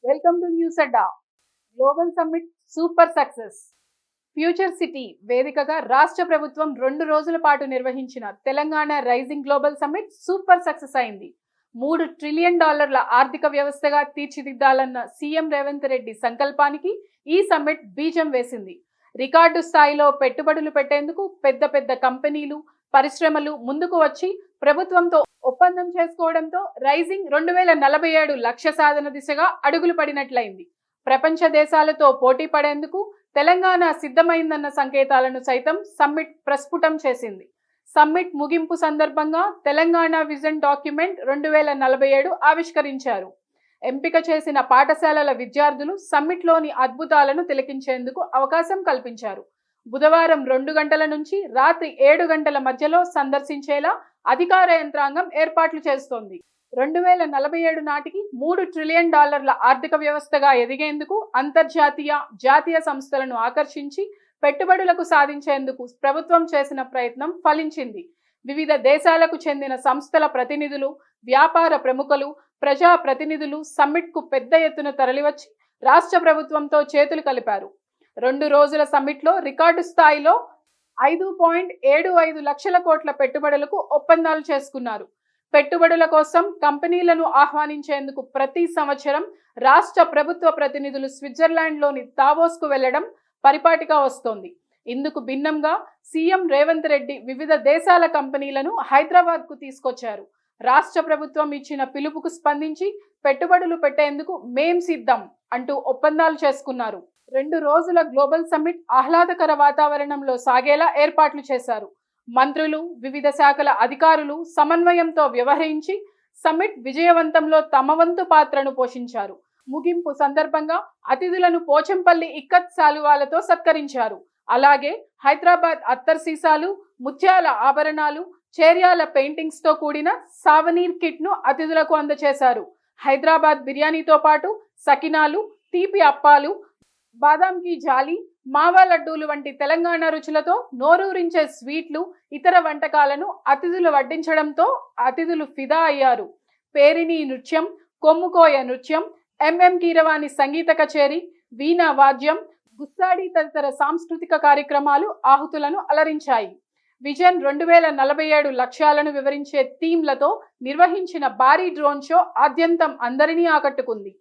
Welcome to news Adda. Global summit super success. Future city వేదికగా రాష్ట్ర ప్రభుత్వం 2 రోజుల పాటు నిర్వహించిన Telangana rising global summit super success అయింది. $3 ట్రిలియన్ ఆర్థిక వ్యవస్థగా తీర్చిదిద్దాలన్న సీఎం రేవంత్ రెడ్డి సంకల్పానికి ఈ సమ్మిట్ బీజం వేసింది. రికార్డు స్థాయిలో పెట్టుబడులు పెట్టేందుకు పెద్ద పెద్ద కంపెనీలు, పరిశ్రమలు ముందుకు వచ్చి ప్రభుత్వంతో ఒప్పందం చేసుకోవడంతో రైజింగ్ 2047 లక్ష్య సాధన దిశగా అడుగులు పడినట్లయింది. ప్రపంచ దేశాలతో పోటీ పడేందుకు తెలంగాణ సిద్ధమైందన్న సంకేతాలను సైతం సమ్మిట్ ప్రస్ఫుటం చేసింది. సమ్మిట్ ముగింపు సందర్భంగా తెలంగాణ విజన్ డాక్యుమెంట్ 2047 ఆవిష్కరించారు. ఎంపిక చేసిన పాఠశాలల విద్యార్థులు సమ్మిట్లోని అద్భుతాలను తిలకించేందుకు అవకాశం కల్పించారు. బుధవారం 2 గంటల నుంచి రాత్రి 7 గంటల మధ్యలో సందర్శించేలా అధికార యంత్రాంగం ఏర్పాట్లు చేస్తోంది. 2047 నాటికి $3 ట్రిలియన్ ఆర్థిక వ్యవస్థగా ఎదిగేందుకు అంతర్జాతీయ, జాతీయ సంస్థలను ఆకర్షించి పెట్టుబడులకు సాధించేందుకు ప్రభుత్వం చేసిన ప్రయత్నం ఫలించింది. వివిధ దేశాలకు చెందిన సంస్థల ప్రతినిధులు, వ్యాపార ప్రముఖులు, ప్రజా ప్రతినిధులు సమ్మిట్కు పెద్ద ఎత్తున తరలివచ్చి రాష్ట్ర ప్రభుత్వంతో చేతులు కలిపారు. 2 రోజుల సమ్మిట్లో రికార్డు స్థాయిలో 5.75 లక్షల కోట్ల పెట్టుబడులకు ఒప్పందాలు చేసుకున్నారు. పెట్టుబడుల కోసం కంపెనీలను ఆహ్వానించేందుకు ప్రతి సంవత్సరం రాష్ట్ర ప్రభుత్వ ప్రతినిధులు స్విట్జర్లాండ్లోని దావోస్కు వెళ్లడం పరిపాటిగా వస్తోంది. ఇందుకు భిన్నంగా సీఎం రేవంత్ రెడ్డి వివిధ దేశాల కంపెనీలను హైదరాబాద్కు తీసుకొచ్చారు. రాష్ట్ర ప్రభుత్వం ఇచ్చిన పిలుపుకు స్పందించి పెట్టుబడులు పెట్టేందుకు మేం సిద్ధం అంటూ ఒప్పందాలు చేసుకున్నారు. 2 రోజుల గ్లోబల్ సమ్మిట్ ఆహ్లాదకర వాతావరణంలో సాగేలా ఏర్పాట్లు చేశారు. మంత్రులు, వివిధ శాఖల అధికారులు సమన్వయంతో వ్యవహరించి సమ్మిట్ విజయవంతంలో తమ వంతు పాత్రను పోషించారు. ముగింపు సందర్భంగా అతిథులను పోచంపల్లి ఇక్కత్ శాలువాలతో సత్కరించారు. అలాగే హైదరాబాద్ అత్తర్ సీసాలు, ముత్యాల ఆభరణాలు, చేర్యాల పెయింటింగ్స్ తో కూడిన సావనీర్ కిట్ ను అతిథులకు అందజేశారు. హైదరాబాద్ బిర్యానీతో పాటు సకినాలు, తీపి అప్పాలు, బాదాం కీ జాలి, మావా లడ్డూలు వంటి తెలంగాణ రుచులతో నోరూరించే స్వీట్లు, ఇతర వంటకాలను అతిథులు వడ్డించడంతో అతిథులు ఫిదా అయ్యారు. పేరిణి నృత్యం, కొమ్ముకోయ నృత్యం, ఎంఎం కీరవాణి సంగీత కచేరీ, వీణా వాద్యం, గుస్సాడి తదితర సాంస్కృతిక కార్యక్రమాలు ఆహుతులను అలరించాయి. విజన్ 2047 లక్ష్యాలను వివరించే థీమ్లతో నిర్వహించిన భారీ డ్రోన్ షో ఆద్యంతం అందరినీ ఆకట్టుకుంది.